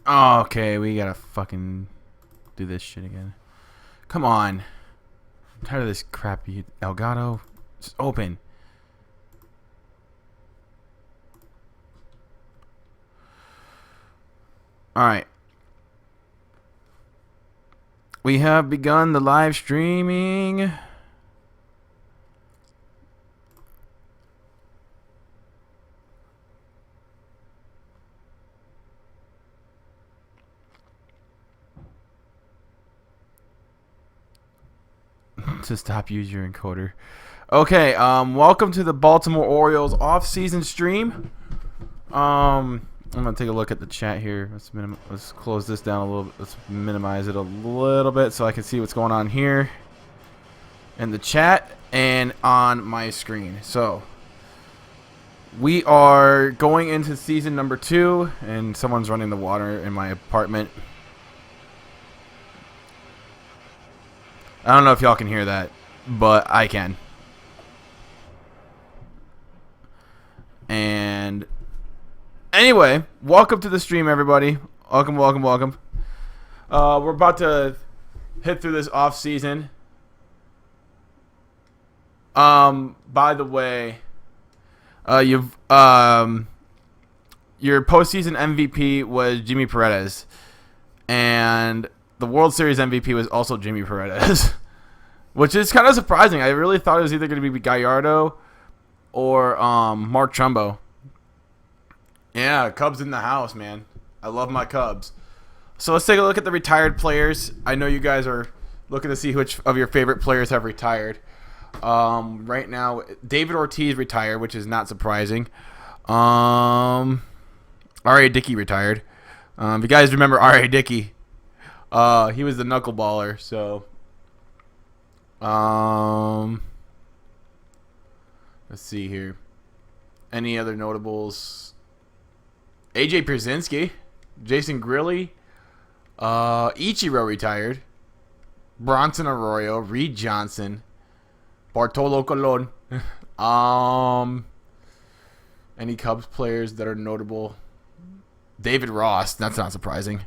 Oh, okay, we gotta fucking do this shit again. Come on. I'm tired of this crap. Elgato. Just open. Alright. We have begun the live streaming. To stop use your encoder. Okay, welcome to the Baltimore Orioles off-season stream. I'm gonna take a look at the chat here. Let's close this down a little bit. Let's minimize it a little bit so I can see what's going on here in the chat and on my screen. So we are going into season number 2, and someone's running the water in my apartment. I don't know if y'all can hear that, but I can. And anyway, welcome to the stream, everybody. Welcome. We're about to hit through this off season. By the way, your postseason MVP was Jimmy Paredes, and the World Series MVP was also Jimmy Paredes, which is kind of surprising. I really thought it was either going to be Gallardo or Mark Trumbo. Yeah, Cubs in the house, man. I love my Cubs. So let's take a look at the retired players. I know you guys are looking to see which of your favorite players have retired. Right now, David Ortiz retired, which is not surprising. R.A. Dickey retired. If you guys remember R.A. Dickey, he was the knuckleballer. So, let's see here. Any other notables? AJ Pierzynski, Jason Grilli, Ichiro retired, Bronson Arroyo, Reed Johnson, Bartolo Colon. Any Cubs players that are notable? David Ross. That's not surprising.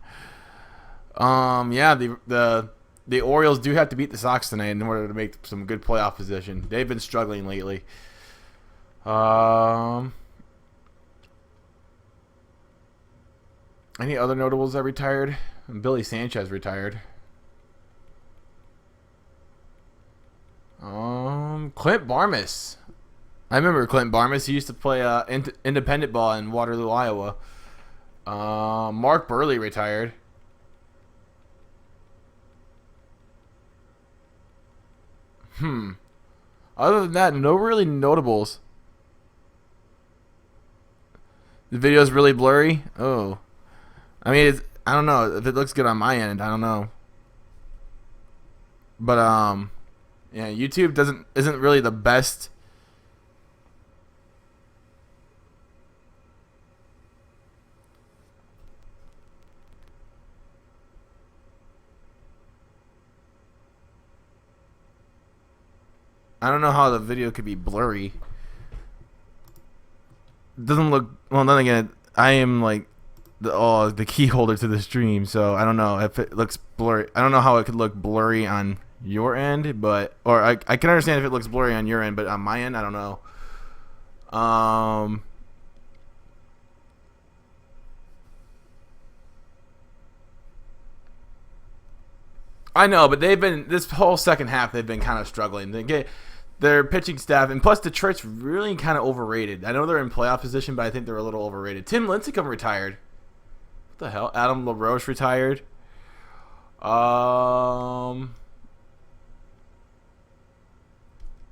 Yeah, the Orioles do have to beat the Sox tonight in order to make some good playoff position. They've been struggling lately. Any other notables that retired? Billy Sanchez retired. Clint Barmas. I remember Clint Barmas. He used to play independent ball in Waterloo, Iowa. Mark Burley retired. Other than that, no really notables. The video's really blurry. Oh. I mean, I don't know if it looks good on my end. I don't know. But yeah, YouTube isn't really the best. I don't know how the video could be blurry. It doesn't look well. Then again, I am like the key holder to the stream, so I don't know if it looks blurry. I don't know how it could look blurry on your end, or I can understand if it looks blurry on your end, but on my end, I don't know. I know, but they've been this whole second half. They've been kind of struggling. Their pitching staff, and plus Detroit's really kind of overrated. I know they're in playoff position, but I think they're a little overrated. Tim Lincecum retired. What the hell? Adam LaRoche retired.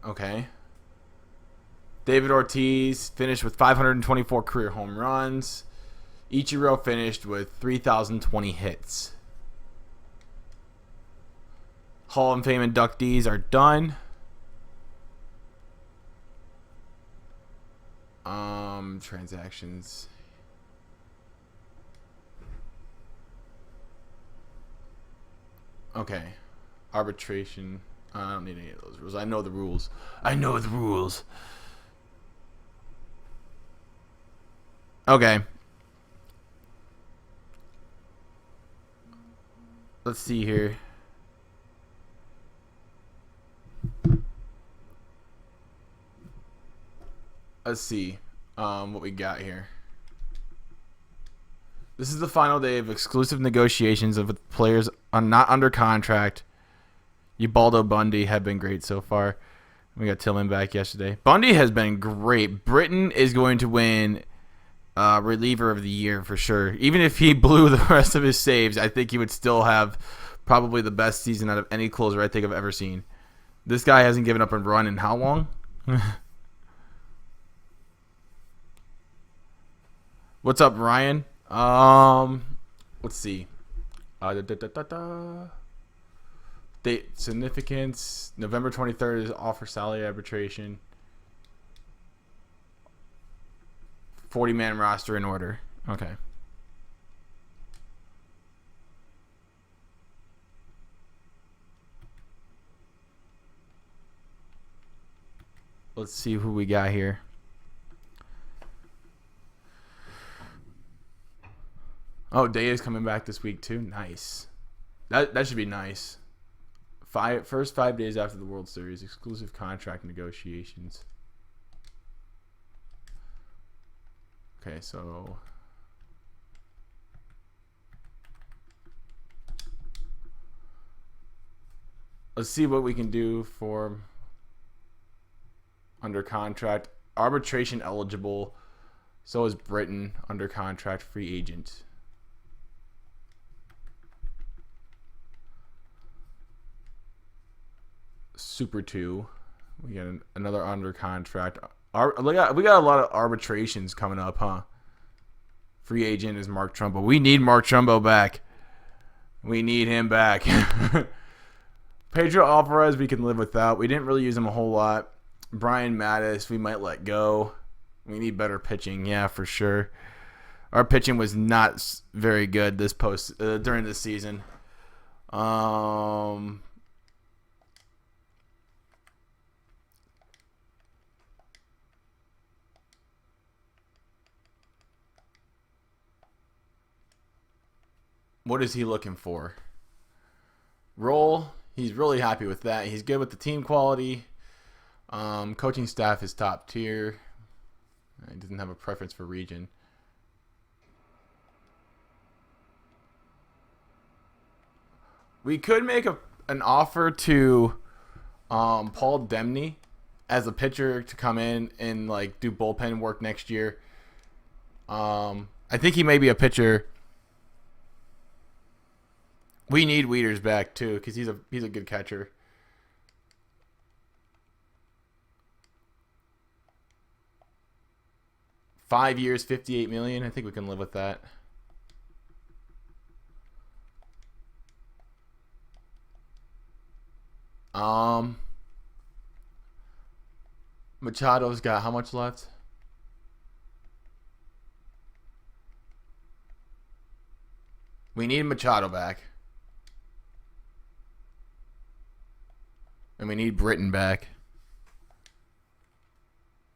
Okay. David Ortiz finished with 524 career home runs. Ichiro finished with 3,020 hits. Hall of Fame inductees are done. Transactions. Okay. Arbitration. I don't need any of those rules. I know the rules. Okay. Let's see here. Let's see what we got here. This is the final day of exclusive negotiations with players not under contract. Ubaldo Bundy have been great so far. We got Tillman back yesterday. Bundy has been great. Britton is going to win reliever of the year for sure. Even if he blew the rest of his saves, I think he would still have probably the best season out of any closer I think I've ever seen. This guy hasn't given up a run in how long? What's up, Ryan? Let's see. Date significance. November 23rd is offer salary arbitration. 40-man roster in order. Okay. Let's see who we got here. Oh, Day is coming back this week too. Nice. That should be nice. First 5 days after the World Series, exclusive contract negotiations. Okay, so let's see what we can do for under contract. Arbitration eligible. So is Britton, under contract, free agent. Super 2. We got another under contract. We got a lot of arbitrations coming up, huh? Free agent is Mark Trumbo. We need Mark Trumbo back. We need him back. Pedro Alvarez, we can live without. We didn't really use him a whole lot. Brian Mattis, we might let go. We need better pitching, yeah, for sure. Our pitching was not very good during this season. What is he looking for? Role. He's really happy with that. He's good with the team quality. Coaching staff is top tier. He doesn't have a preference for region. We could make an offer to Paul Demney as a pitcher to come in and like do bullpen work next year. I think he may be a pitcher. We need Wieters back too because he's a good catcher. $5 years, $58 million. I think we can live with that. Machado's got how much left? We need Machado back. And we need Britton back.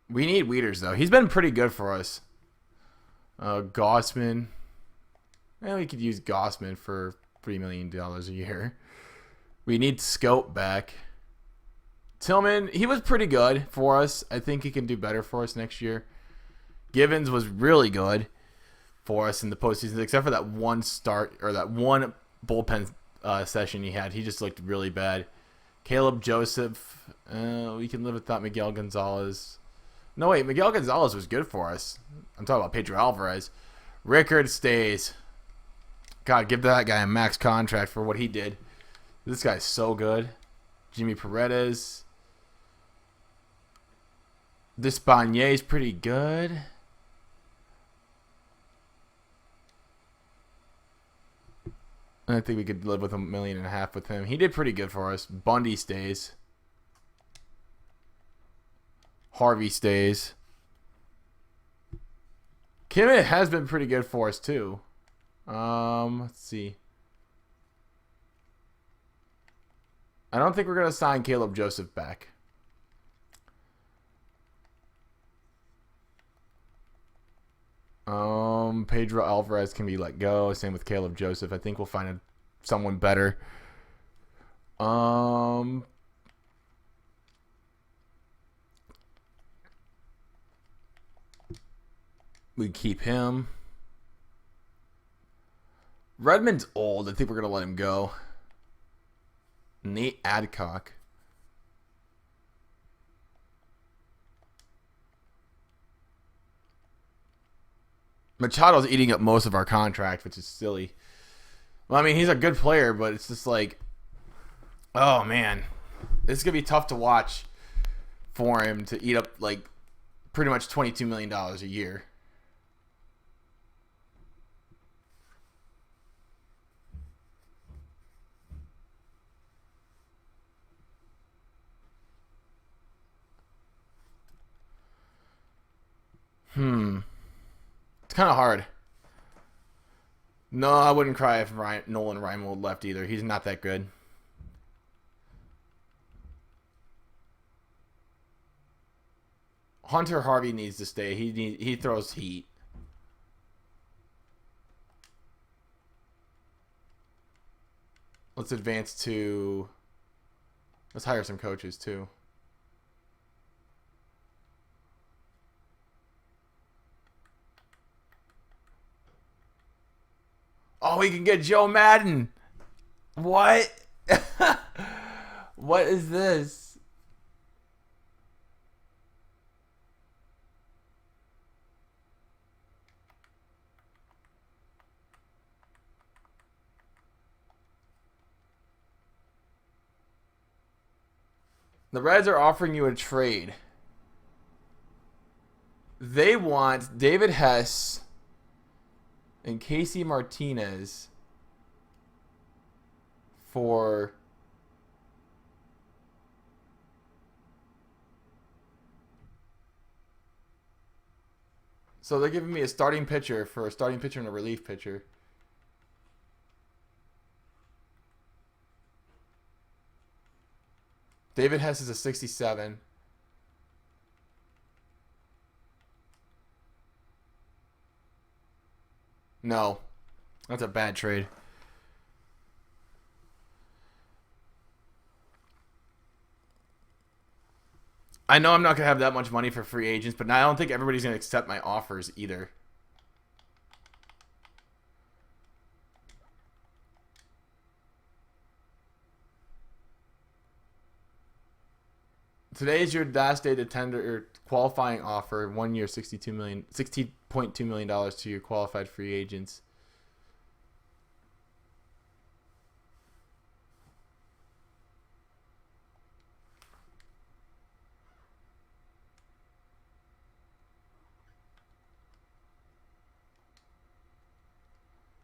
We need Wieters, though. He's been pretty good for us. Gossman. We could use Gossman for $3 million a year. We need Scope back. Tillman, he was pretty good for us. I think he can do better for us next year. Givens was really good for us in the postseason, except for that one start or that one bullpen session he had. He just looked really bad. Caleb Joseph, we can live without Miguel Gonzalez. No, wait, Miguel Gonzalez was good for us. I'm talking about Pedro Alvarez. Rickard stays. God, give that guy a max contract for what he did. This guy's so good. Jimmy Paredes. Despaignet's pretty good. I think we could live with $1.5 million with him. He did pretty good for us. Bundy stays. Harvey stays. Kimmett has been pretty good for us too. Let's see. I don't think we're gonna sign Caleb Joseph back. Pedro Alvarez can be let go. Same with Caleb Joseph. I think we'll find a someone better. We keep him. Redmond's old. I think we're going to let him go. Nate Adcock. Machado's eating up most of our contract, which is silly. Well, I mean, he's a good player, but it's just like, oh, man. This is going to be tough to watch for him to eat up, like, pretty much $22 million a year. It's kind of hard. No, I wouldn't cry if Nolan Reimold left either. He's not that good. Hunter Harvey needs to stay. He throws heat. Let's advance to... Let's hire some coaches too. Oh, we can get Joe Madden. What? What is this? The Reds are offering you a trade. They want David Hess and Casey Martinez for so they're giving me a starting pitcher for a starting pitcher and a relief pitcher. David Hess is a 67. No. That's a bad trade. I know I'm not going to have that much money for free agents, but I don't think everybody's going to accept my offers either. Today is your last day to tender your qualifying offer. 1 year, $16.2 million to your qualified free agents.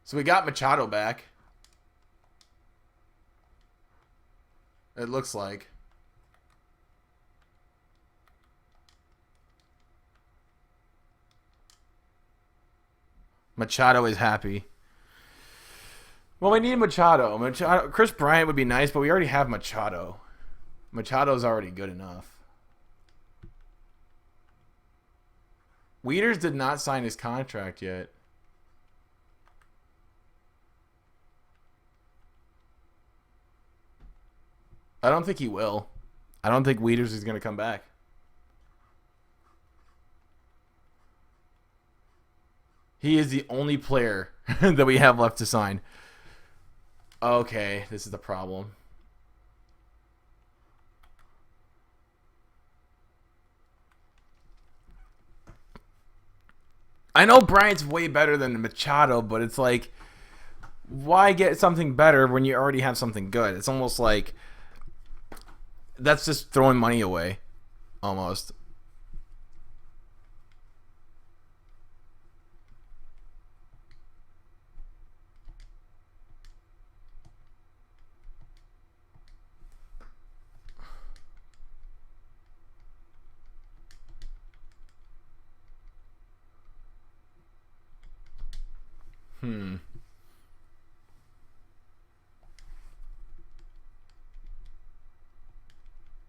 So we got Machado back. It looks like. Machado is happy. Well, we need Machado. Chris Bryant would be nice, but we already have Machado. Machado's already good enough. Wieters did not sign his contract yet. I don't think he will. I don't think Wieters is going to come back. He is the only player that we have left to sign. Okay, this is the problem. I know Bryant's way better than Machado, but it's like, why get something better when you already have something good? It's almost like that's just throwing money away, almost.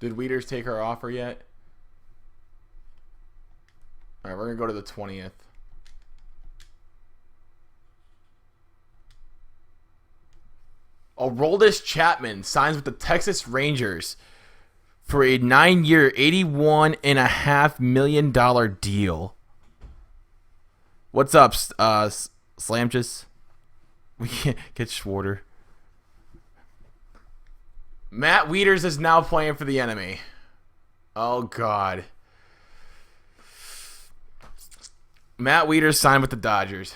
Did Wieters take our offer yet? All right, we're going to go to the 20th. Aroldis Chapman signs with the Texas Rangers for a 9-year, $81.5 million deal. What's up, Slamches? We can't get Schwarter. Matt Wieters is now playing for the enemy. Oh, God. Matt Wieters signed with the Dodgers.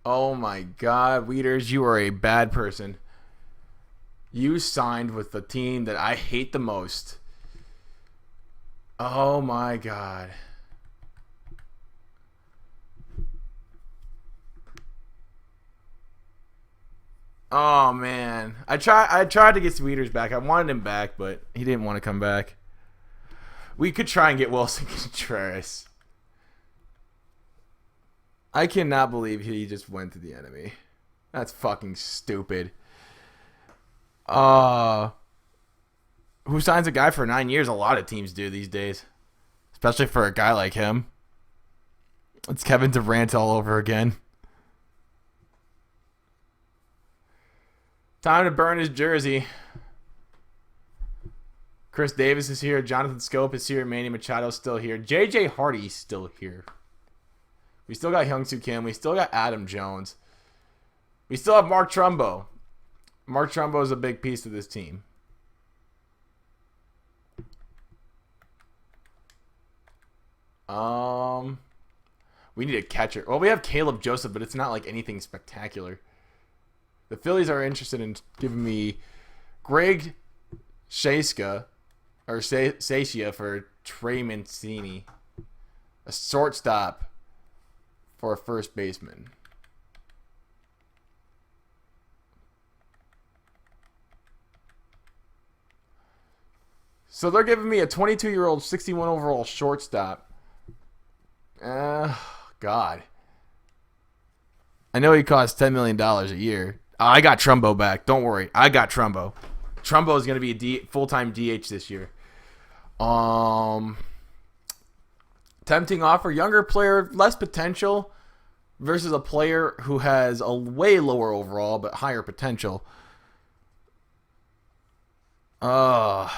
Oh, my God. Wieters, you are a bad person. You signed with the team that I hate the most. Oh, my God. Oh man, I tried to get Sweeters back. I wanted him back, but he didn't want to come back. We could try and get Wilson Contreras. I cannot believe he just went to the enemy. That's fucking stupid. Who signs a guy for 9 years? A lot of teams do these days, especially for a guy like him. It's Kevin Durant all over again. Time to burn his jersey. Chris Davis is here. Jonathan Scope is here. Manny Machado's still here. J.J. Hardy's still here. We still got Hyung-Soo Kim. We still got Adam Jones. We still have Mark Trumbo. Mark Trumbo is a big piece of this team. We need a catcher. Well, we have Caleb Joseph, but it's not like anything spectacular. The Phillies are interested in giving me Greg Shayska or Sashia for Trey Mancini, a shortstop for a first baseman. So they're giving me a 22-year-old, 61 overall shortstop. God. I know he costs $10 million a year. I got Trumbo back. Don't worry. I got Trumbo. Trumbo is going to be a full-time DH this year. Tempting offer. Younger player, less potential versus a player who has a way lower overall but higher potential. I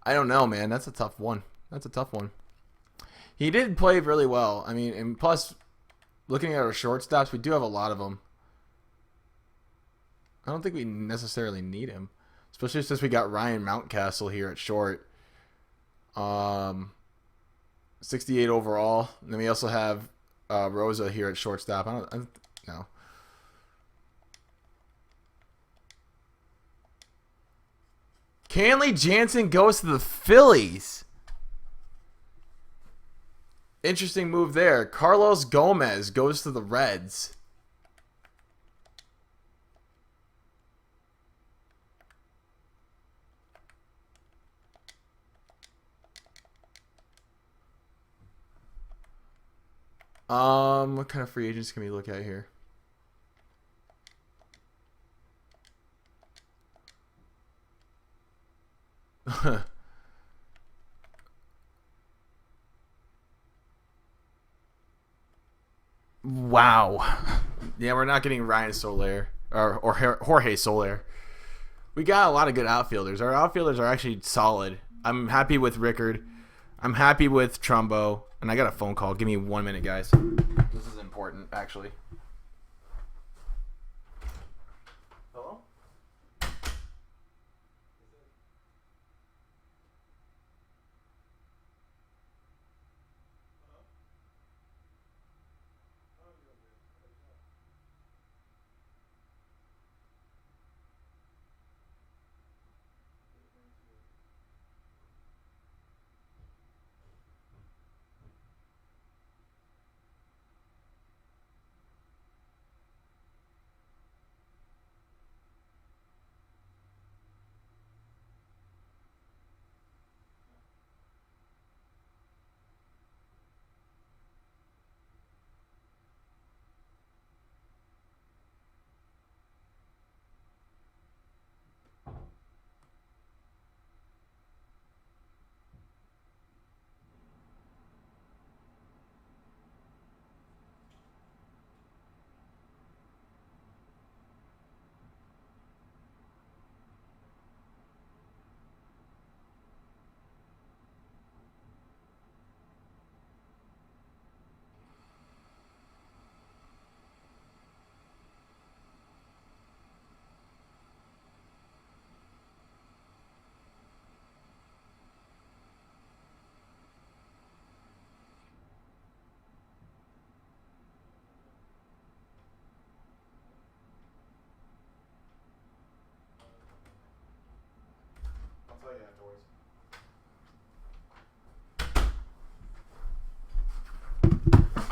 don't know, man. That's a tough one. He did play really well. I mean, and plus, looking at our shortstops, we do have a lot of them. I don't think we necessarily need him, especially since we got Ryan Mountcastle here at short. 68 overall. And then we also have Rosa here at shortstop. I don't know. Kenley Jansen goes to the Phillies. Interesting move there. Carlos Gomez goes to the Reds. What kind of free agents can we look at here? Wow. Yeah, we're not getting Ryan Soler or Jorge Soler. We got a lot of good outfielders. Our outfielders are actually solid. I'm happy with Rickard. I'm happy with Trumbo. And I got a phone call. Give me 1 minute, guys. This is important, actually. Hello?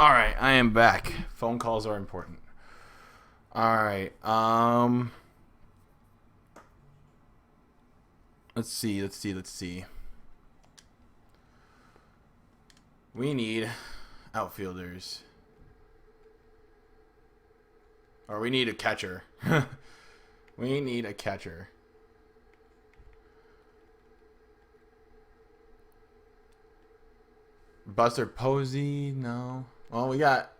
All right, I am back. Phone calls are important. All right. Let's see. We need outfielders. Or we need a catcher. We need a catcher. Buster Posey, no. Well, we got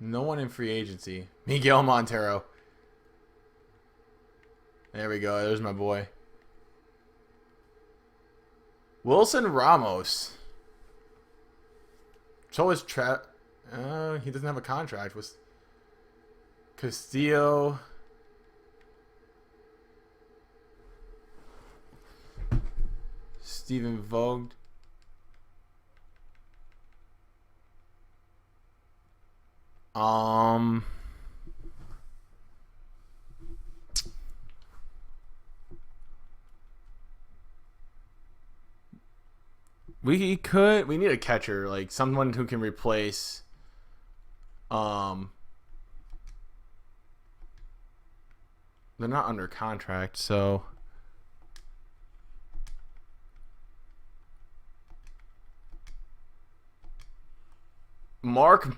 no one in free agency. Miguel Montero. There we go. There's my boy. Wilson Ramos. So is he doesn't have a contract. Was Castillo. Stephen Vogt. We need a catcher, like someone who can replace they're not under contract, so Mark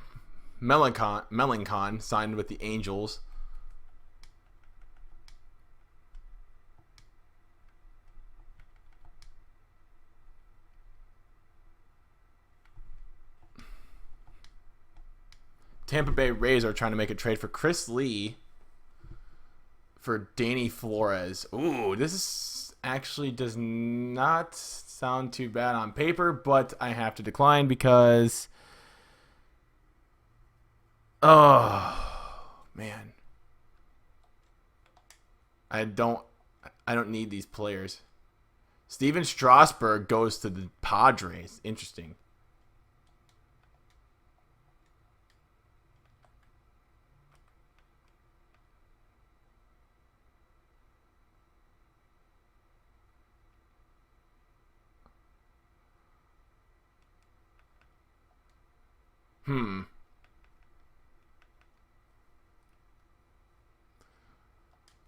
Melancon signed with the Angels. Tampa Bay Rays are trying to make a trade for Chris Lee for Danny Flores. Ooh, this actually does not sound too bad on paper, but I have to decline because man. I don't need these players. Steven Strasburg goes to the Padres. Interesting.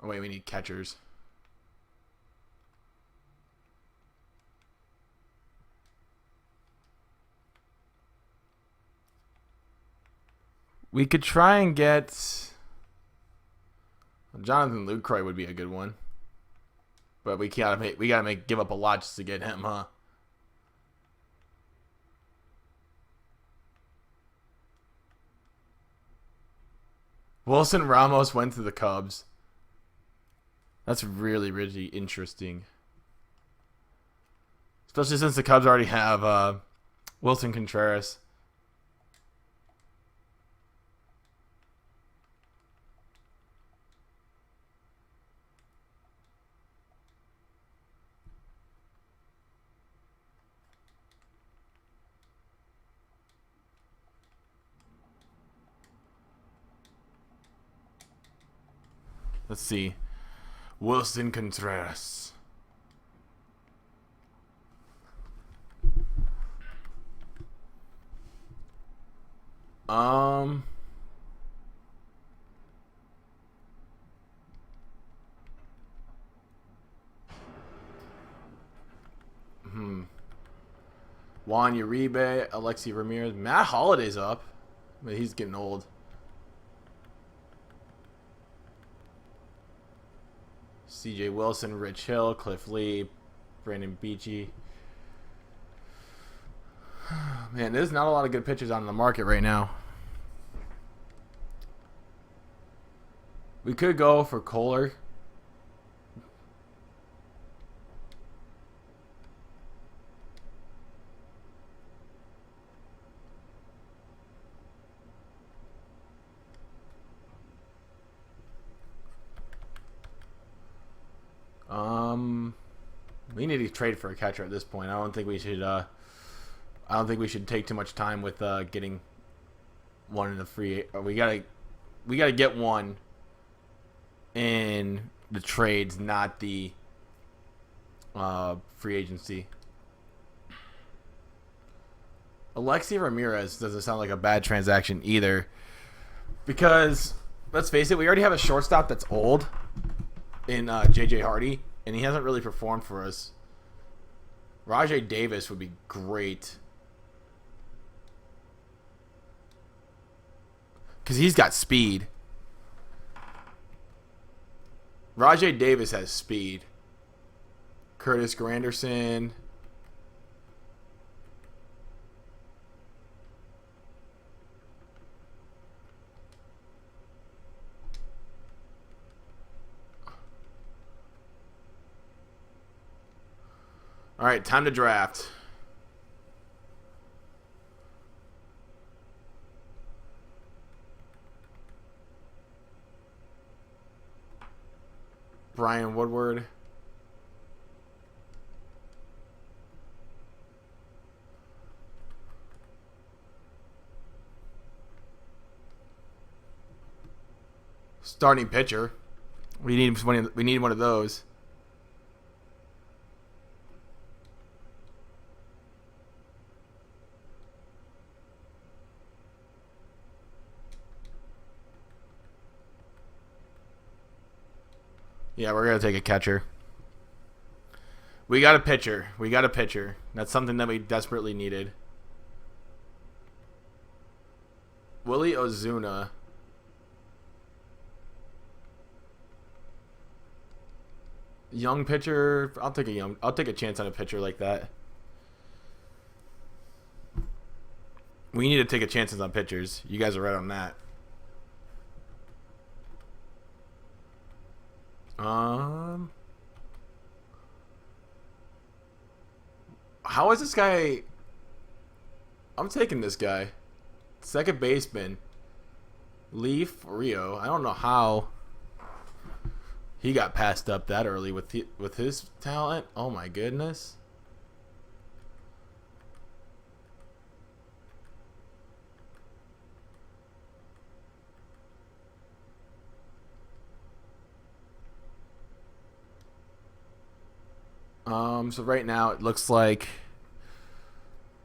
Oh, wait, we need catchers. We could try and get Jonathan Lucroy would be a good one, but we gotta give up a lot just to get him, huh? Wilson Ramos went to the Cubs. That's really, really interesting. Especially since the Cubs already have Wilson Contreras. Let's see. Wilson Contreras. Juan Uribe, Alexi Ramirez. Matt Holliday's up, but he's getting old. CJ Wilson, Rich Hill, Cliff Lee, Brandon Beachy. Man, there's not a lot of good pitchers on the market right now. We could go for Kohler. We need to trade for a catcher at this point. I don't think we should take too much time with getting one in the free. We gotta get one in the trades, not the free agency. Alexi Ramirez doesn't sound like a bad transaction either. Because, let's face it, we already have a shortstop that's old in J.J. Hardy, and he hasn't really performed for us. Rajay Davis would be great. Because he's got speed. Rajay Davis has speed. Curtis Granderson. All right, time to draft. Brian Woodward. Starting pitcher. We need one of those. Yeah, we're going to take a catcher. We got a pitcher. That's something that we desperately needed. Willie Ozuna. Young pitcher. I'll take a chance on a pitcher like that. We need to take a chances on pitchers. You guys are right on that. How is this guy? I'm taking this guy. Second baseman. Leaf Rio. I don't know how he got passed up that early with his talent. Oh my goodness. So right now it looks like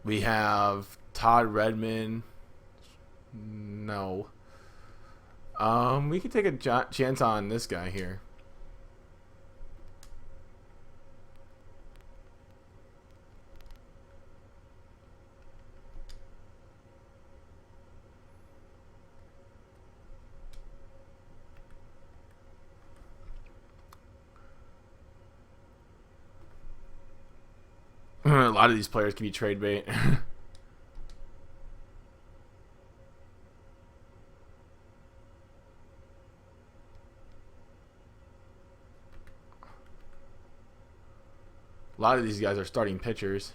we have Todd Redmond. No. We could take a chance on this guy here. A lot of these players can be trade bait. A lot of these guys are starting pitchers.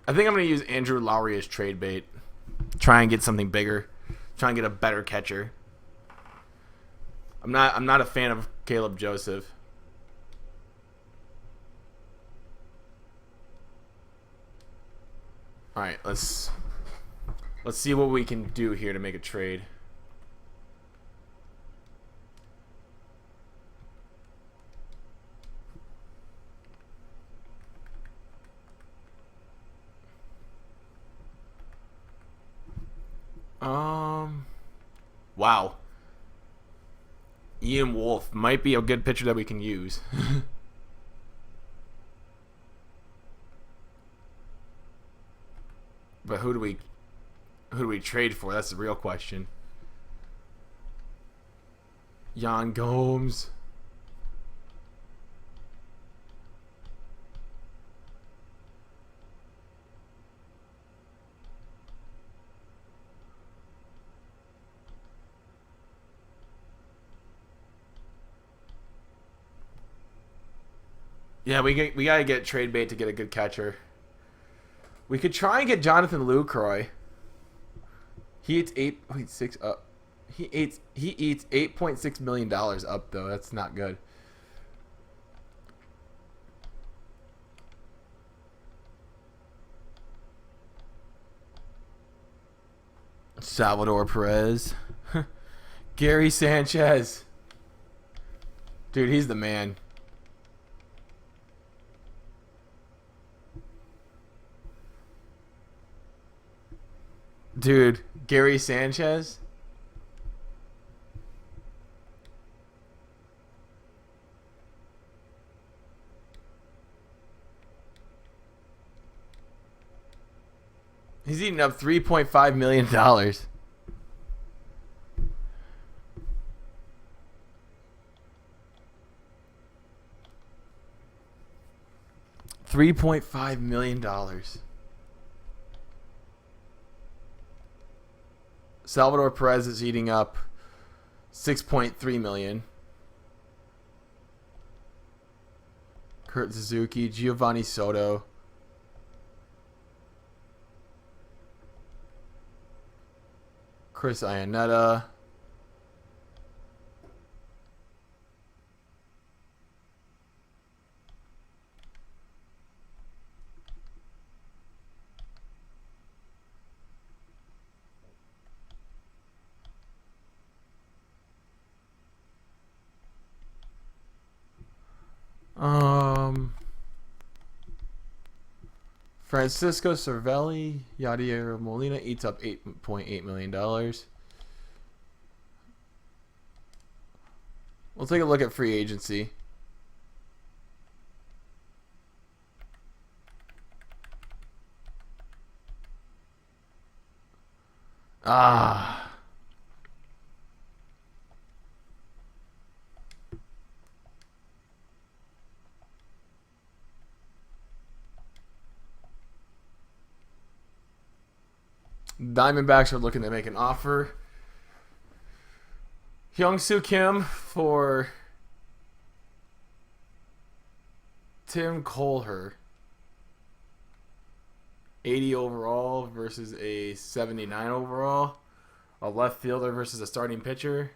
I think I'm going to use Andrew Lowry as trade bait. Try and get something bigger. Try and get a better catcher. I'm not a fan of Caleb Joseph. All right, let's see what we can do here to make a trade. Wow. Ian Wolfe might be a good pitcher that we can use. But who do we trade for? That's the real question. Yan Gomes. Yeah, we gotta get trade bait to get a good catcher. We could try and get Jonathan Lucroy. He eats He eats $8.6 million up though. That's not good. Salvador Perez. Gary Sanchez. Dude, he's the man. Dude, Gary Sanchez. He's eating up $3.5 million. $3.5 million. Salvador Perez is eating up $6.3 million. Kurt Suzuki, Giovanni Soto. Chris Iannetta. Francisco Cervelli, Yadier Molina eats up $8.8 million. We'll take a look at free agency. Diamondbacks are looking to make an offer. Hyung-Soo Kim for Tim Colher. 80 overall versus a 79 overall. A left fielder versus a starting pitcher.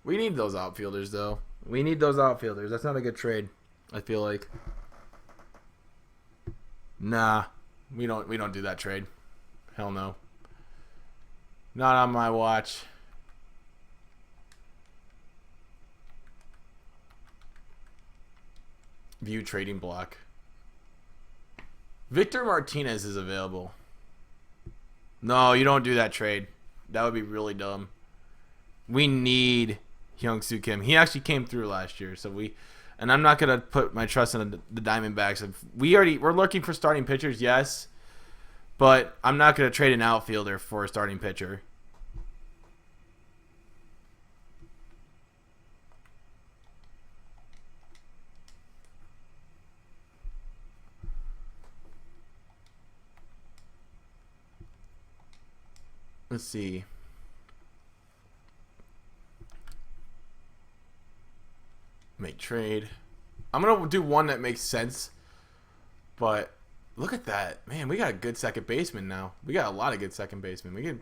We need those outfielders, though. We need those outfielders. That's not a good trade, I feel like. Nah, we don't do that trade. Hell no. Not on my watch. View trading block. Victor Martinez is available. No, you don't do that trade. That would be really dumb. We need Hyung-Soo Kim. He actually came through last year, and I'm not gonna put my trust in the Diamondbacks. We're looking for starting pitchers, yes, but I'm not gonna trade an outfielder for a starting pitcher. Let's see. Make trade. I'm going to do one that makes sense. But look at that. Man, we got a good second baseman now. We got a lot of good second basemen.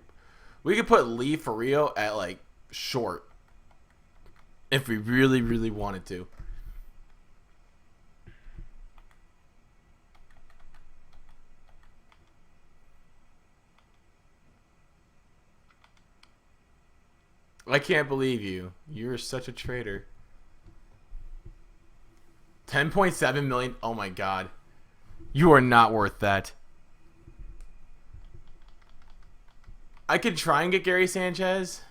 We could put Lee Ferrillo at like short if we really, really wanted to. I can't believe you. You're such a traitor. 10.7 million. Oh my god. You are not worth that. I could try and get Gary Sanchez.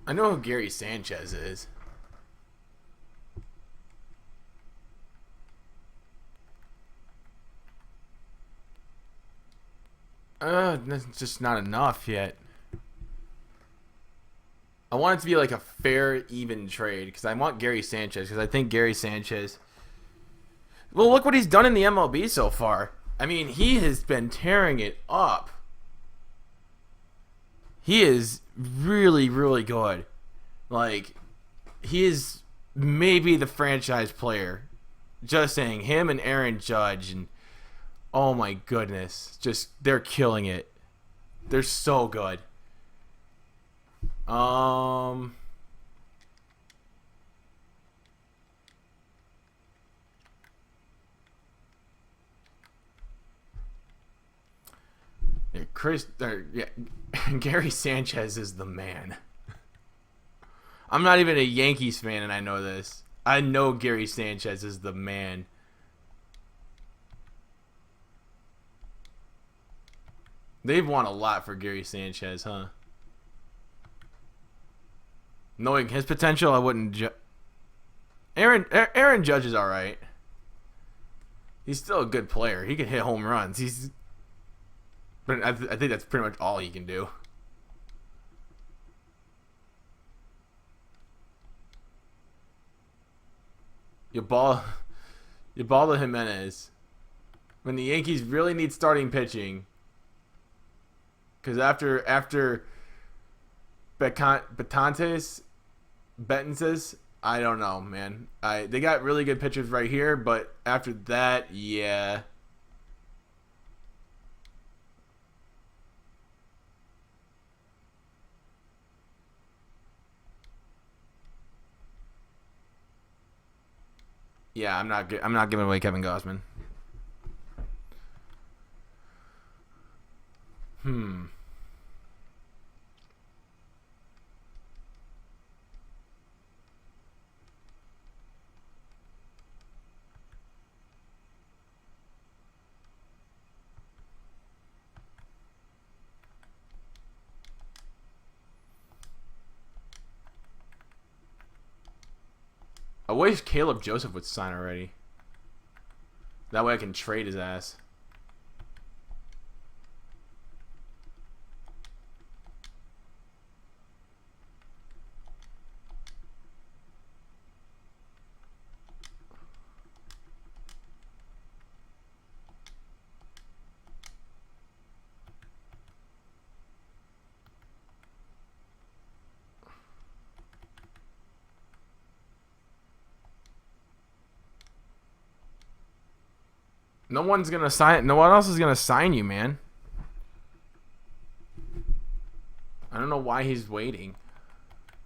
I know who Gary Sanchez is. That's just not enough yet. I want it to be like a fair, even trade because I want Gary Sanchez because I think Gary Sanchez. Well, look what he's done in the MLB so far. I mean, he has been tearing it up. He is really, really good. Like, he is maybe the franchise player. Just saying, him and Aaron Judge, and oh my goodness, just they're killing it. They're so good. Gary Sanchez is the man. I'm not even a Yankees fan, and I know this. I know Gary Sanchez is the man. They've won a lot for Gary Sanchez, huh? Knowing his potential, I wouldn't. Aaron Judge is all right. He's still a good player. He can hit home runs. But I think that's pretty much all he can do. Ubaldo Jimenez. When the Yankees really need starting pitching, because after Betances, I don't know, man. They got really good pitchers right here, but after that, yeah. Yeah, I'm not giving away Kevin Gausman. I wish Caleb Joseph would sign already. That way I can trade his ass. No one else is gonna sign you, man. I don't know why he's waiting.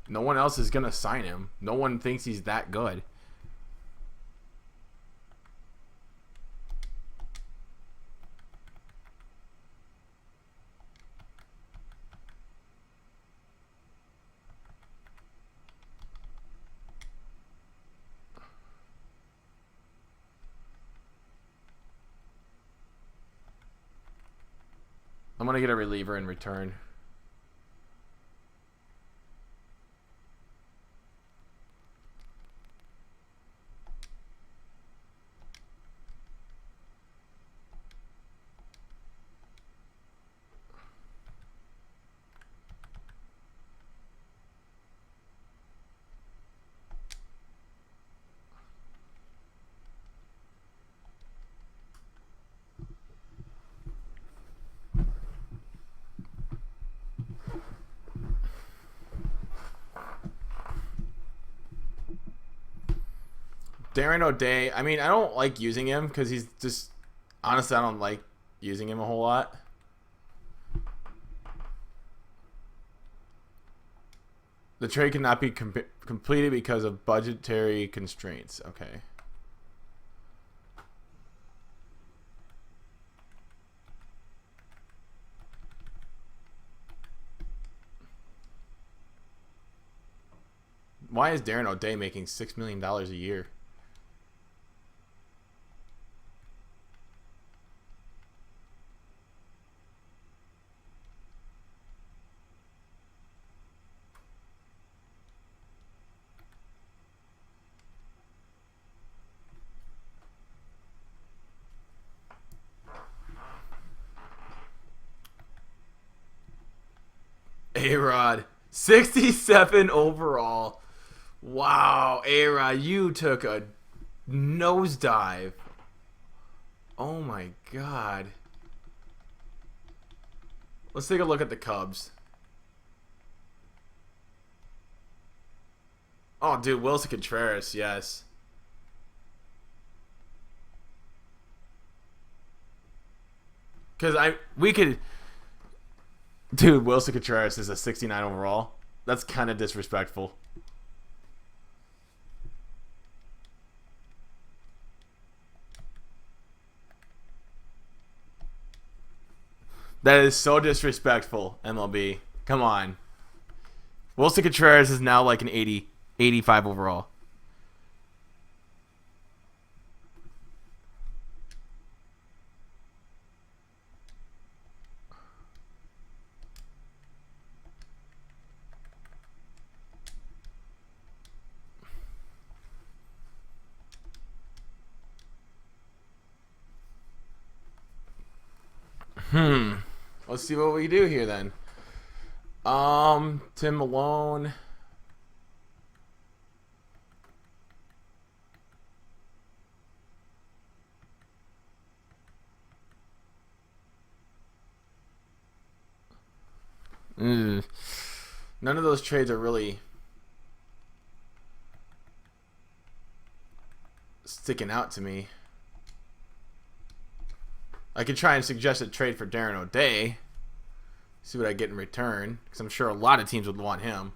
No one else is gonna sign him. No one thinks he's that good. I'm going to get a reliever in return. Darren O'Day, I mean, I don't like using him because he's just... Honestly, I don't like using him a whole lot. The trade cannot be completed because of budgetary constraints. Okay. Why is Darren O'Day making $6 million a year? A-Rod, 67 overall. Wow, A-Rod, you took a nosedive. Oh my god. Let's take a look at the Cubs. Oh, dude, Wilson Contreras, yes. Because we could... Dude, Wilson Contreras is a 69 overall. That's kind of disrespectful. That is so disrespectful, MLB. Come on. Wilson Contreras is now like an 80, 85 overall. Let's see what we do here then. Tim Malone. None of those trades are really sticking out to me. I could try and suggest a trade for Darren O'Day. See what I get in return. Because I'm sure a lot of teams would want him.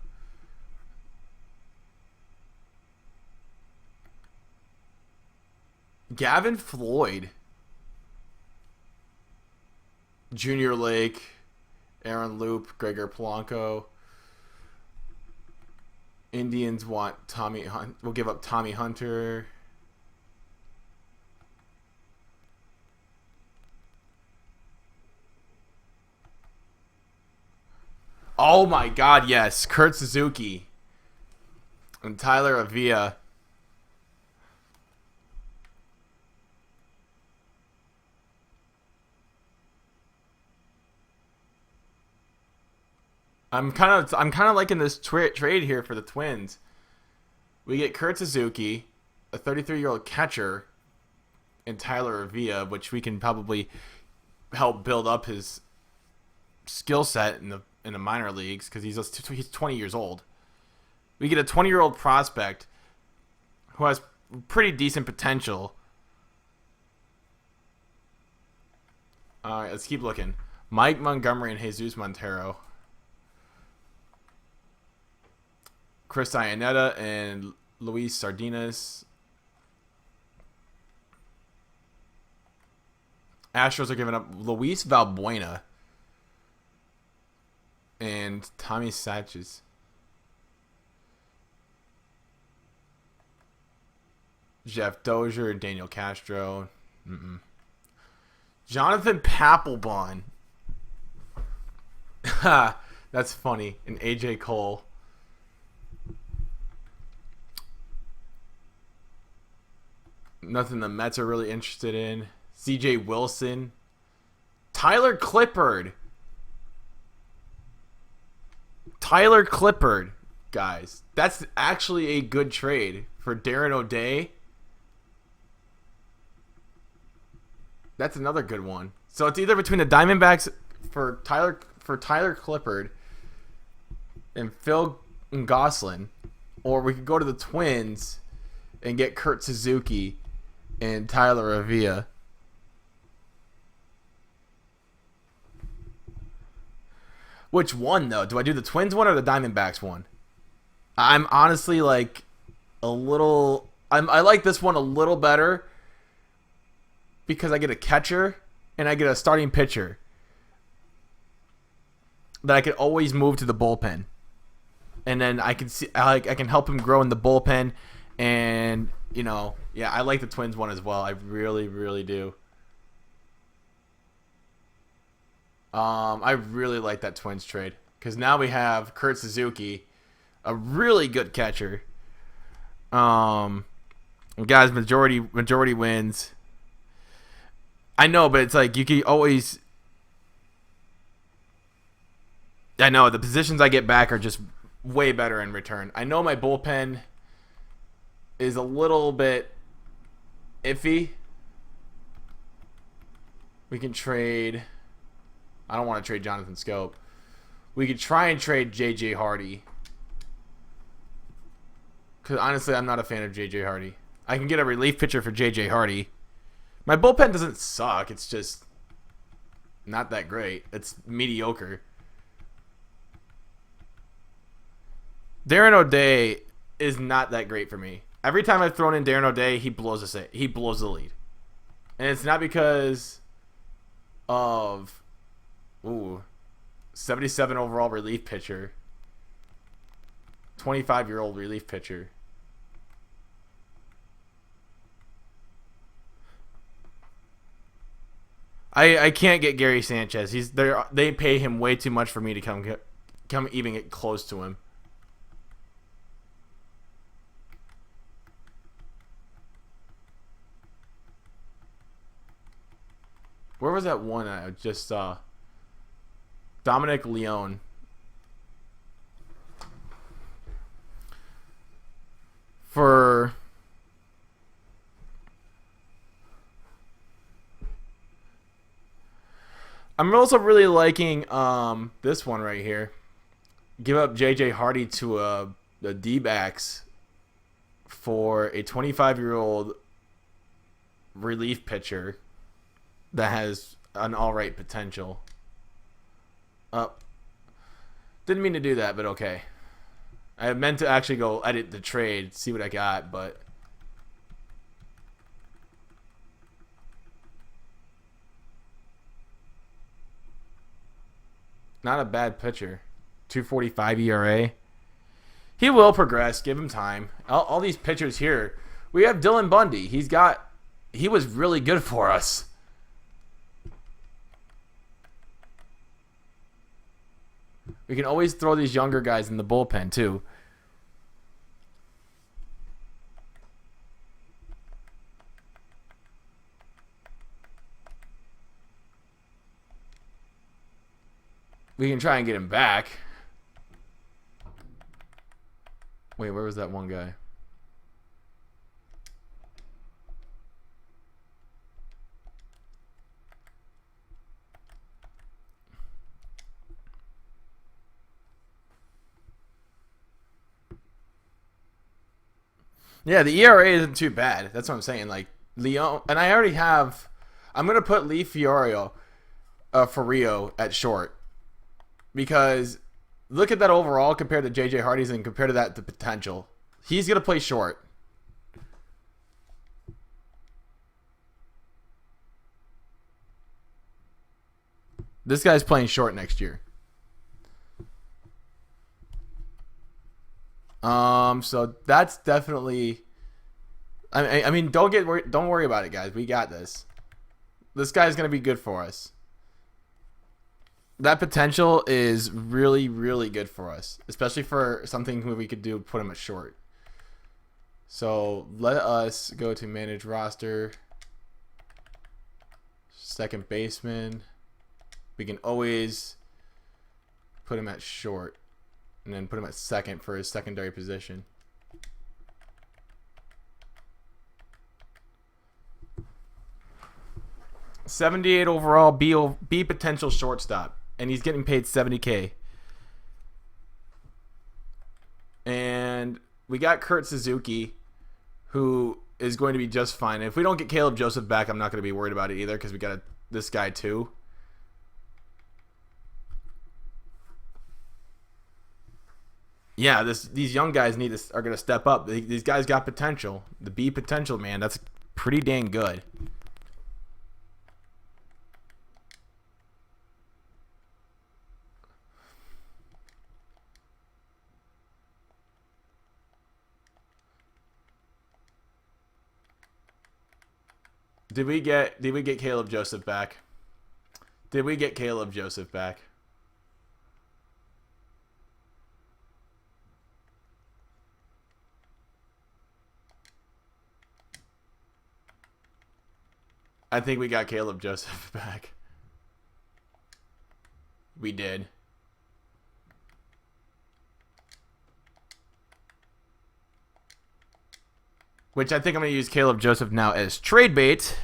Gavin Floyd. Junior Lake. Aaron Loop. Gregor Polanco. Indians want Tommy Hunt. We'll give up Tommy Hunter. Oh my god, yes. Kurt Suzuki. And Tyler Avila. I'm kind of liking this trade here for the Twins. We get Kurt Suzuki, a 33-year-old catcher, and Tyler Avila, which we can probably help build up his skill set in the minor leagues because he's 20 years old. We get a 20-year-old prospect who has pretty decent potential. All right, let's keep looking. Mike Montgomery and Jesus Montero. Chris Iannetta and Luis Sardinas. Astros are giving up Luis Valbuena and Tommy Sanchez. Jeff Dozier and Daniel Castro. Jonathan Papelbon. That's funny. And AJ Cole. Nothing the Mets are really interested in. CJ Wilson. Tyler Clippard. Tyler Clippard, guys. That's actually a good trade for Darren O'Day. That's another good one. So it's either between the Diamondbacks for Tyler Clippard and Phil Gosselin, or we could go to the Twins and get Kurt Suzuki and Tyler Avila. Which one, though? Do I do the Twins one or the Diamondbacks one? I'm honestly like a little... I like this one a little better because I get a catcher and I get a starting pitcher that I could always move to the bullpen. And then I can see I can help him grow in the bullpen. And, you know, yeah, I like the Twins one as well. I really, really do. I really like that Twins trade because now we have Kurt Suzuki, a really good catcher. Guys, majority wins. I know, but it's like you can always. I know the positions I get back are just way better in return. I know my bullpen is a little bit iffy. We can trade. I don't want to trade Jonathan Scope. We could try and trade J.J. Hardy. Because honestly, I'm not a fan of J.J. Hardy. I can get a relief pitcher for J.J. Hardy. My bullpen doesn't suck. It's just not that great. It's mediocre. Darren O'Day is not that great for me. Every time I've thrown in Darren O'Day, he blows the lead. And it's not because of 77 overall relief pitcher. 25-year-old relief pitcher. I can't get Gary Sanchez. They pay him way too much for me to come even get close to him. Where was that one I just saw? Dominic Leone. I'm also really liking this one right here. Give up J.J. Hardy to the D-backs for a 25-year-old relief pitcher that has an all-right potential. Didn't mean to do that, but okay. I meant to actually go edit the trade, see what I got, but not a bad pitcher. 2.45 ERA. He will progress. Give him time. All these pitchers here. We have Dylan Bundy. He was really good for us. We can always throw these younger guys in the bullpen, too. We can try and get him back. Wait, where was that one guy? Yeah, the ERA isn't too bad. That's what I'm saying. Like, Leon, and I already have. I'm gonna put Lee Fiorio for Rio at short because look at that overall compared to JJ Hardy's and compared to that the potential. He's gonna play short. This guy's playing short next year. So that's definitely. I mean, don't worry about it, guys. We got this. This guy's gonna be good for us. That potential is really, really good for us, especially for something where we could do put him at short. So let us go to manage roster. Second baseman. We can always put him at short. And then put him at second for his secondary position. $78 overall, B potential shortstop. And he's getting paid $70K. And we got Kurt Suzuki, who is going to be just fine. If we don't get Caleb Joseph back, I'm not going to be worried about it either because we got this guy too. Yeah, these young guys are going to step up. These guys got potential. The B potential, man, that's pretty dang good. Did we get Caleb Joseph back? Did we get Caleb Joseph back? I think we got Caleb Joseph back. We did. Which I think I'm going to use Caleb Joseph now as trade bait.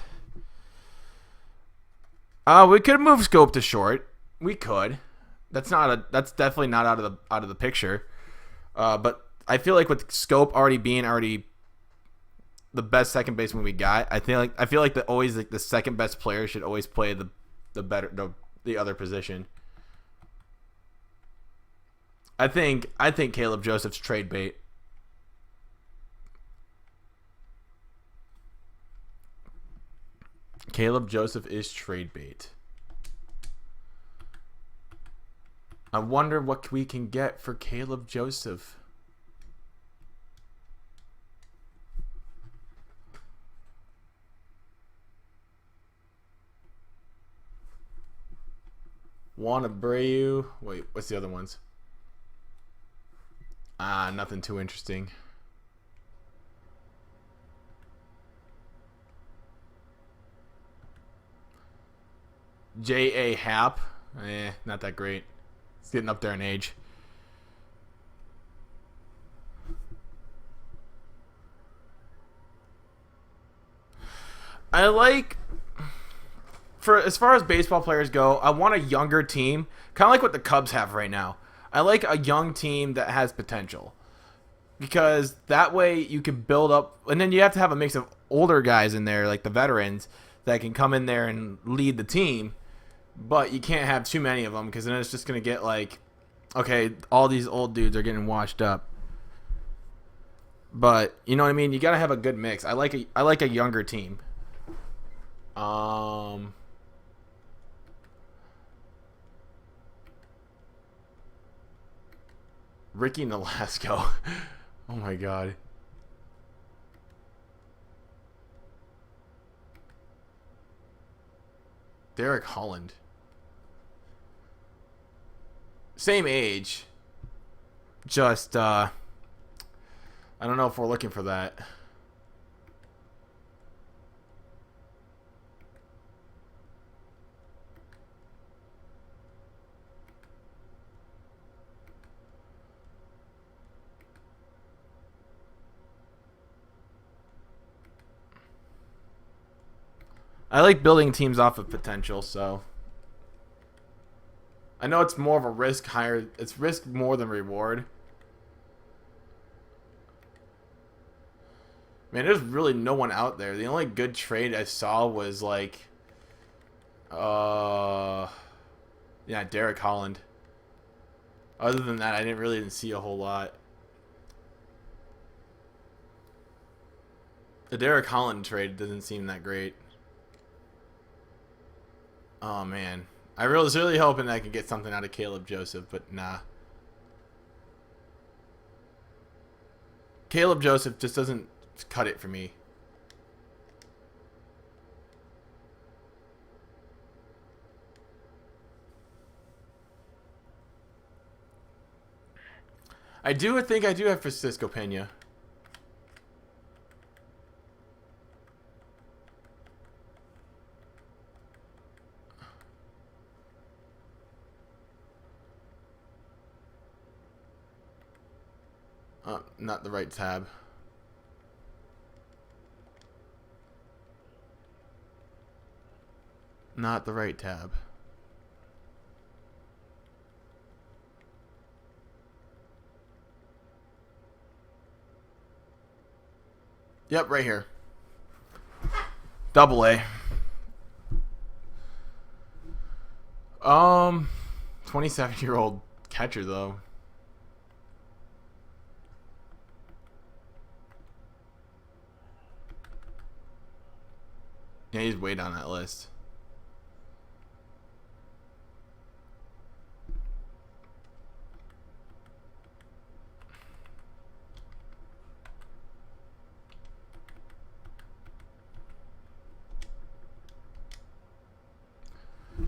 We could move Scope to short. We could. That's definitely not out of the picture. But I feel like with Scope being the best second baseman we got, I feel like the second best player should always play the other position. I think Caleb Joseph's trade bait. Caleb Joseph is trade bait. I wonder what we can get for Caleb Joseph. Juan Abreu. Wait, what's the other ones? Nothing too interesting. J.A. Happ. Not that great. It's getting up there in age. I like, as far as baseball players go, I want a younger team, kind of like what the Cubs have right now. I like a young team that has potential, because that way you can build up, and then you have to have a mix of older guys in there, like the veterans, that can come in there and lead the team. But you can't have too many of them, because then it's just going to get like, okay, all these old dudes are getting washed up. But you know what I mean? You got to have a good mix. I like a younger team. Ricky Nolasco. Oh my god. Derek Holland. Same age. Just, I don't know if we're looking for that. I like building teams off of potential, so I know it's more of a risk higher. It's risk more than reward. Man, there's really no one out there. The only good trade I saw was like, yeah, Derek Holland. Other than that, I didn't see a whole lot. The Derek Holland trade doesn't seem that great. Oh, man. I was really hoping I could get something out of Caleb Joseph, but nah. Caleb Joseph just doesn't cut it for me. I think I do have Francisco Pena. Not the right tab. Not the right tab. Yep, right here. Double A. 27-year-old catcher though. Yeah, he's way down that list.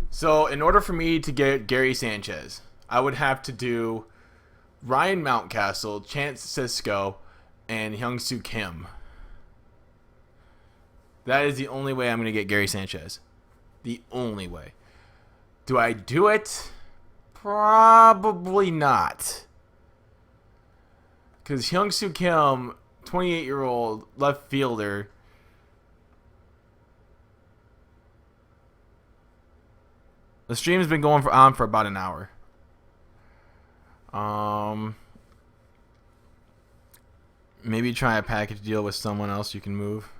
So, in order for me to get Gary Sanchez, I would have to do Ryan Mountcastle, Chance Sisco, and Hyung-Soo Kim. That is the only way I'm going to get Gary Sanchez. The only way. Do I do it? Probably not. Because Hyung-Soo Kim, 28-year-old left fielder. The stream's been going on for about an hour. Maybe try a package deal with someone else you can move.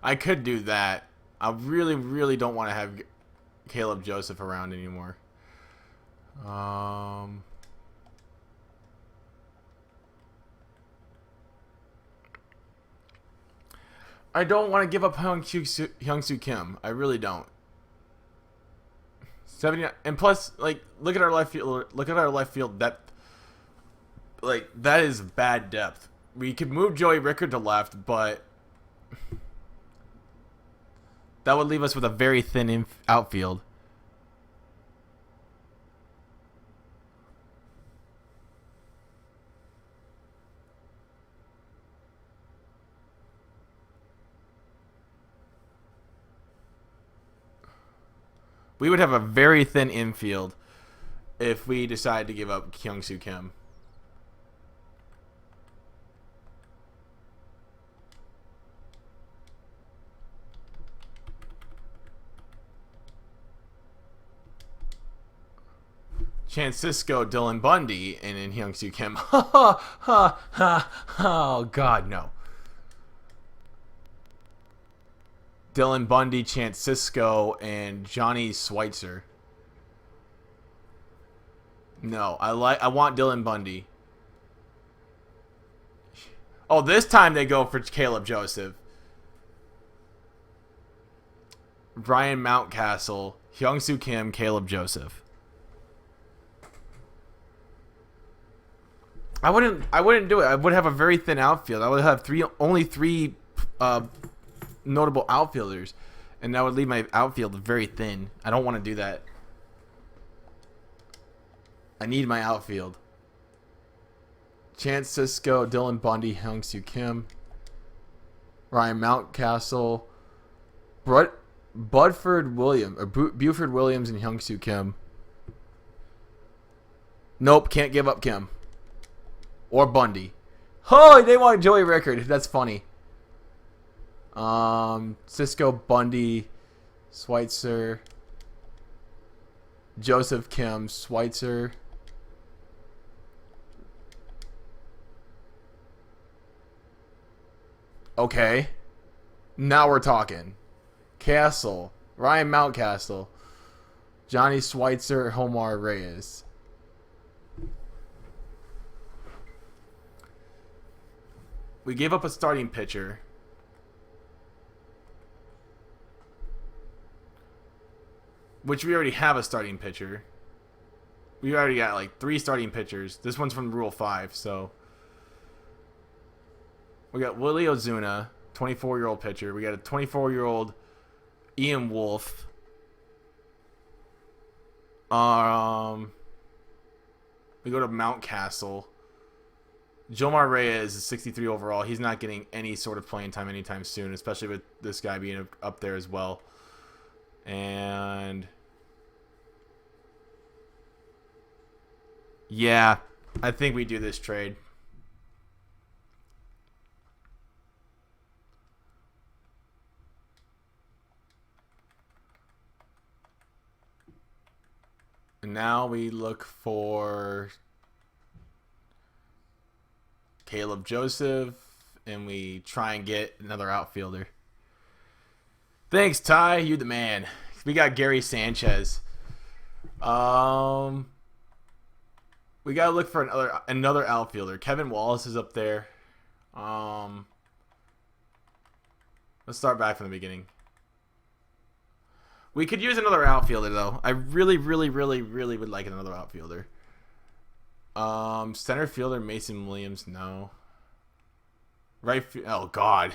I could do that. I really, really don't want to have Caleb Joseph around anymore. I don't want to give up Hyung-Soo Kim. I really don't. 79, and plus, like, look at our left field. Look at our left field depth. Like, that is bad depth. We could move Joey Rickard to left, but that would leave us with a very thin outfield. We would have a very thin infield if we decide to give up Hyung-Soo Kim. Francisco Dylan Bundy and in Hyung-Soo Kim. Oh, God, no. Dylan Bundy, Francisco, and Johnny Schweitzer. No, I want Dylan Bundy. Oh, this time they go for Caleb Joseph. Brian Mountcastle, Hyung-Soo Kim, Caleb Joseph. I wouldn't do it. I would have a very thin outfield. I would have only three notable outfielders, and that would leave my outfield very thin. I don't want to do that. I need my outfield. Chance Sisco, Dylan Bundy, Hyung-Soo Kim, Ryan Mountcastle, Buford Williams, and Hyung-Soo Kim. Nope, can't give up Kim. Or Bundy. Oh, they want Joey Rickard. That's funny. Cisco, Bundy, Schweitzer, Joseph Kim, Schweitzer. Okay. Now we're talking. Castle, Ryan Mountcastle, Johnny Schweitzer, Homar Reyes. We gave up a starting pitcher. Which we already have a starting pitcher. We already got like 3 starting pitchers. This one's from Rule 5, so. We got Willie Ozuna, 24-year-old pitcher. We got a 24-year-old Ian Wolf. We go to Mountcastle. Jomar Reyes is 63 overall. He's not getting any sort of playing time anytime soon, especially with this guy being up there as well. And yeah, I think we do this trade. And now we look for Caleb Joseph, and we try and get another outfielder. Thanks, Ty. You the man. We got Gary Sanchez. We gotta look for another outfielder. Kevin Wallace is up there. Let's start back from the beginning. We could use another outfielder though. I really, really, really, really would like another outfielder. Center fielder Mason Williams, no. Right field, oh God.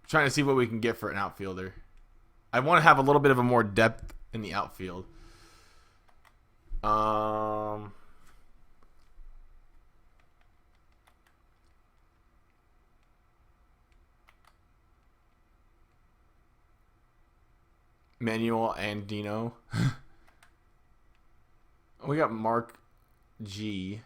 Trying to see what we can get for an outfielder. I want to have a little bit of a more depth in the outfield. Manuel Andino. We got Mark G.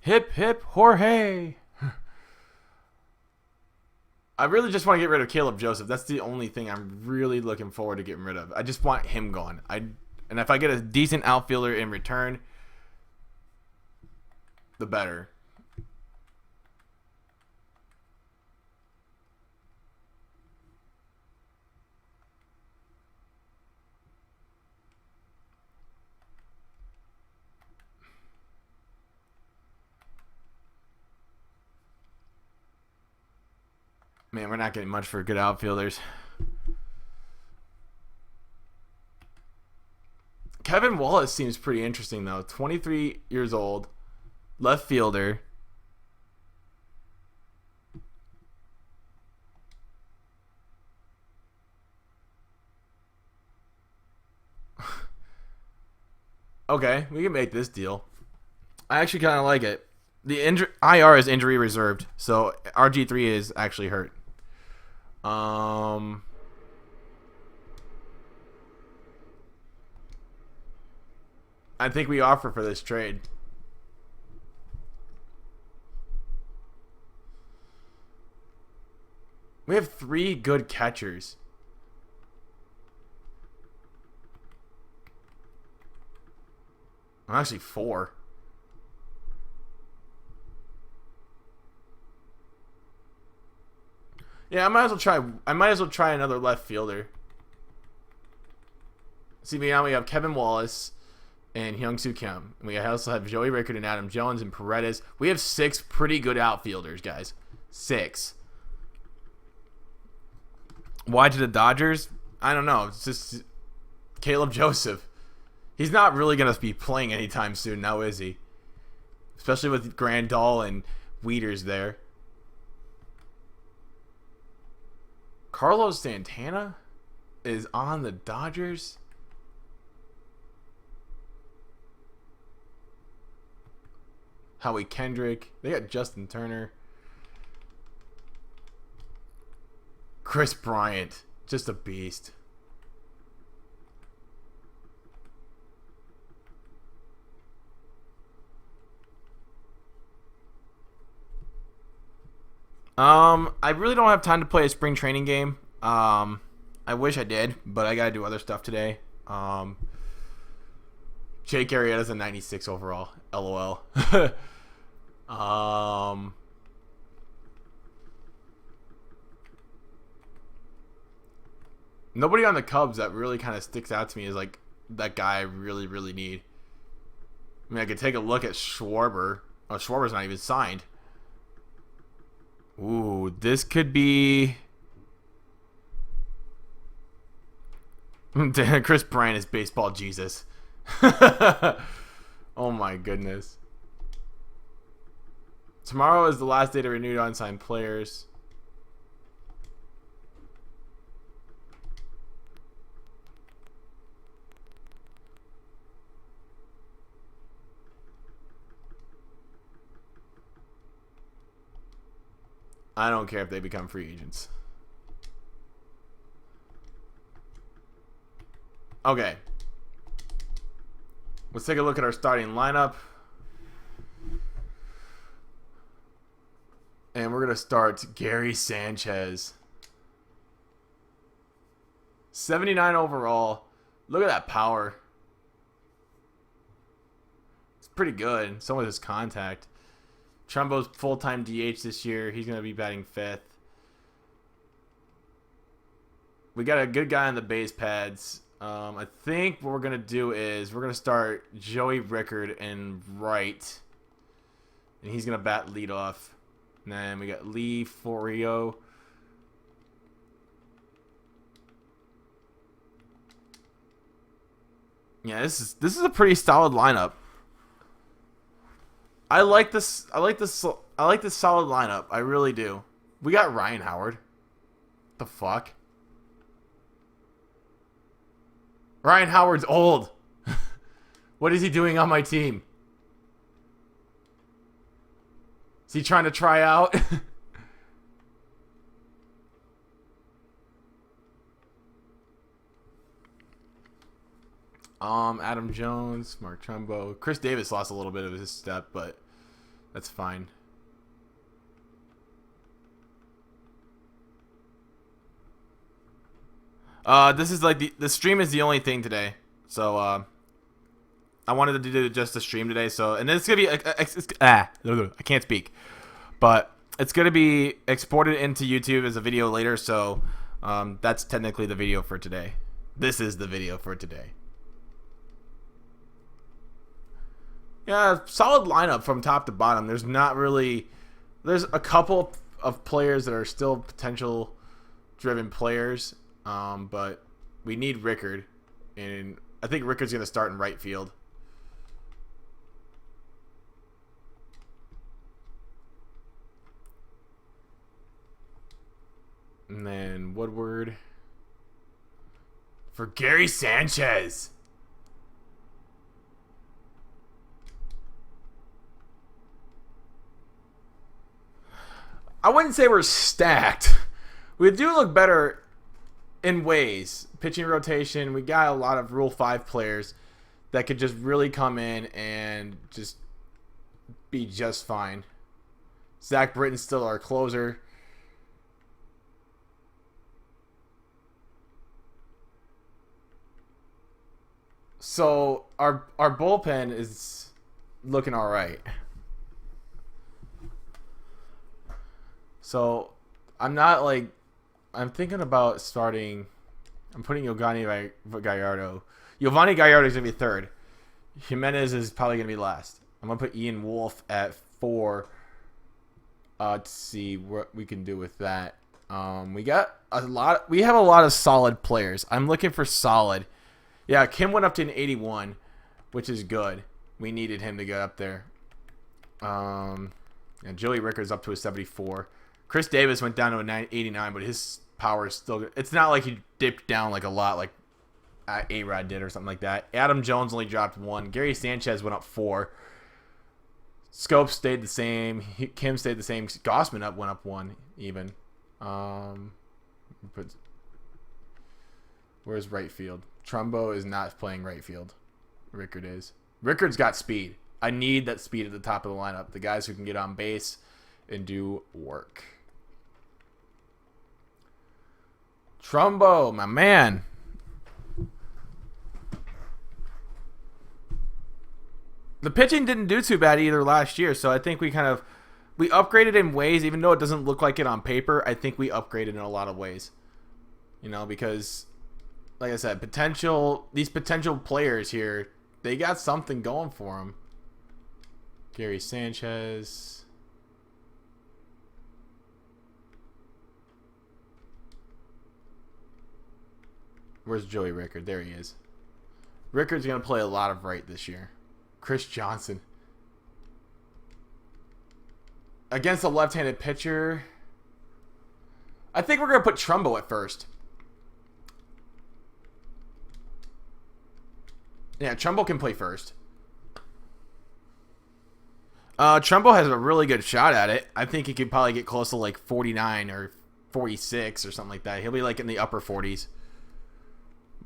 Hip, hip, Jorge. I really just want to get rid of Caleb Joseph. That's the only thing I'm really looking forward to getting rid of. I just want him gone. And if I get a decent outfielder in return, the better. Man, we're not getting much for good outfielders. Kevin Wallace seems pretty interesting, though. 23 years old, left fielder. Okay, we can make this deal. I actually kind of like it. The IR is injury reserved, so RG3 is actually hurt. I think we offer for this trade. We have 3 good catchers. Well, actually 4. Yeah, I might as well try another left fielder. See, now we have Kevin Wallace and Hyung-Soo Kim. We also have Joey Rickard and Adam Jones and Paredes. We have 6 pretty good outfielders, guys. 6. Why to the Dodgers? I don't know. It's just Caleb Joseph. He's not really going to be playing anytime soon now, is he? Especially with Grandal and Wieters there. Carlos Santana is on the Dodgers. Howie Kendrick. They got Justin Turner. Chris Bryant. Just a beast. I really don't have time to play a spring training game. I wish I did, but I gotta do other stuff today. Jake Arrieta's a 96 overall. LOL. Nobody on the Cubs that really kind of sticks out to me is like that guy I really, really need. I mean, I could take a look at Schwarber. Oh, Schwarber's not even signed. Ooh, this could be... Chris Bryant is baseball Jesus. Oh my goodness. Tomorrow is the last day to renew unsigned players. I don't care if they become free agents. Okay. Let's take a look at our starting lineup. And we're going to start Gary Sanchez. 79 overall. Look at that power. It's pretty good. So with his contact. Trumbo's full-time DH this year. He's going to be batting 5th. We got a good guy on the base pads. I think what we're going to do is we're going to start Joey Rickard in right. And he's going to bat leadoff. And then we got Lee Forio. Yeah, this is a pretty solid lineup. I like this solid lineup. I really do. We got Ryan Howard. The fuck? Ryan Howard's old. What is he doing on my team? Is he trying to try out? Adam Jones, Mark Trumbo. Chris Davis lost a little bit of his step, but That's fine. This is like the stream is the only thing today. So I wanted to do just the stream today. So and it's gonna be I can't speak, but it's gonna be exported into YouTube as a video later. So that's technically the video for today. This is the video for today. Yeah, solid lineup from top to bottom. There's a couple of players that are still potential driven players, but we need Rickard, and I think Rickard's going to start in right field. And then Woodward for Gary Sanchez. I wouldn't say we're stacked. We do look better in ways. Pitching rotation, we got a lot of Rule 5 players that could just really come in and just be just fine. Zach Britton's still our closer. So our bullpen is looking all right. So I'm thinking about starting. I'm putting Giovanni Gallardo. Giovanni Gallardo is going to be third. Jimenez is probably going to be last. I'm going to put Ian Wolf at 4. Let's see what we can do with that. We have a lot of solid players. I'm looking for solid. Yeah, Kim went up to an 81, which is good. We needed him to get up there. And Joey Rickards up to a 74. Chris Davis went down to a 89, but his power is still good. It's not like he dipped down like a lot like A-Rod did or something like that. Adam Jones only dropped 1. Gary Sanchez went up 4. Scope stayed the same. Kim stayed the same. Gossman went up 1 even. Where's right field? Trumbo is not playing right field. Rickard is. Rickard's got speed. I need that speed at the top of the lineup. The guys who can get on base and do work. Trumbo, my man. The pitching didn't do too bad either last year, so I think we upgraded in ways, even though it doesn't look like it on paper. I think we upgraded in a lot of ways. Because like I said, these potential players here, they got something going for them. Gary Sanchez. Where's Joey Rickard? There he is. Rickard's going to play a lot of right this year. Chris Johnson. Against a left-handed pitcher, I think we're going to put Trumbo at first. Yeah, Trumbo can play first. Trumbo has a really good shot at it. I think he could probably get close to like 49 or 46 or something like that. He'll be like in the upper 40s.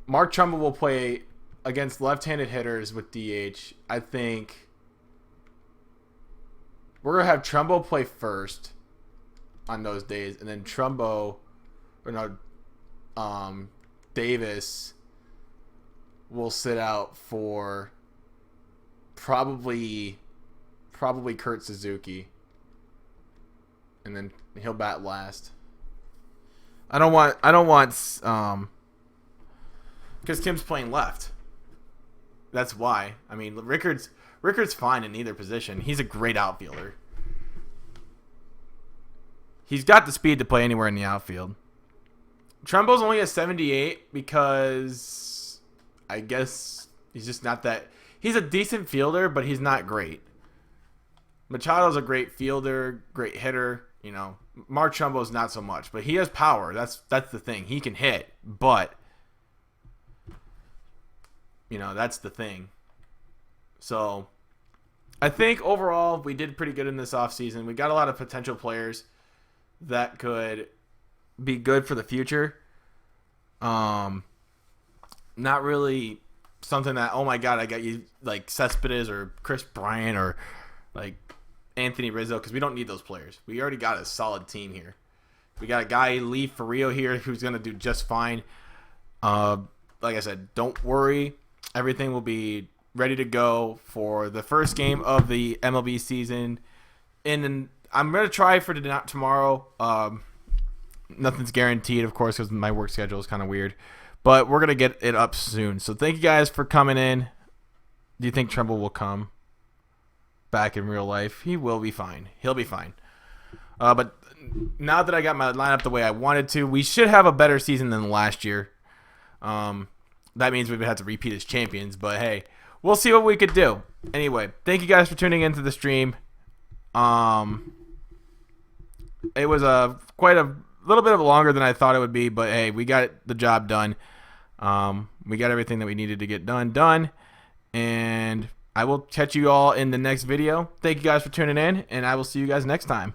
Mark Trumbo will play against left-handed hitters with DH. I think we're going to have Trumbo play first on those days. And then Davis will sit out for probably Kurt Suzuki. And then he'll bat last. I don't want because Kim's playing left. That's why. I mean, Rickard's fine in either position. He's a great outfielder. He's got the speed to play anywhere in the outfield. Trumbo's only a 78 because I guess he's just not that. He's a decent fielder, but he's not great. Machado's a great fielder, great hitter. Mark Trumbo's not so much, but he has power. That's the thing. He can hit, but that's the thing. So I think overall we did pretty good in this offseason. We got a lot of potential players that could be good for the future. Not really something that, oh my God, I got you like Cespedes or Chris Bryant or like Anthony Rizzo because we don't need those players. We already got a solid team here. We got a guy, Lee Ferrio, here who's going to do just fine. Like I said, don't worry. Everything will be ready to go for the first game of the MLB season. And I'm going to try for tomorrow. Nothing's guaranteed, of course, because my work schedule is kind of weird. But we're going to get it up soon. So thank you guys for coming in. Do you think Tremble will come back in real life? He will be fine. He'll be fine. But now that I got my lineup the way I wanted to, we should have a better season than last year. That means we would have to repeat as champions. But, hey, we'll see what we could do. Anyway, thank you guys for tuning into the stream. It was quite a little bit longer than I thought it would be. But, hey, we got the job done. We got everything that we needed to get done. And I will catch you all in the next video. Thank you guys for tuning in, and I will see you guys next time.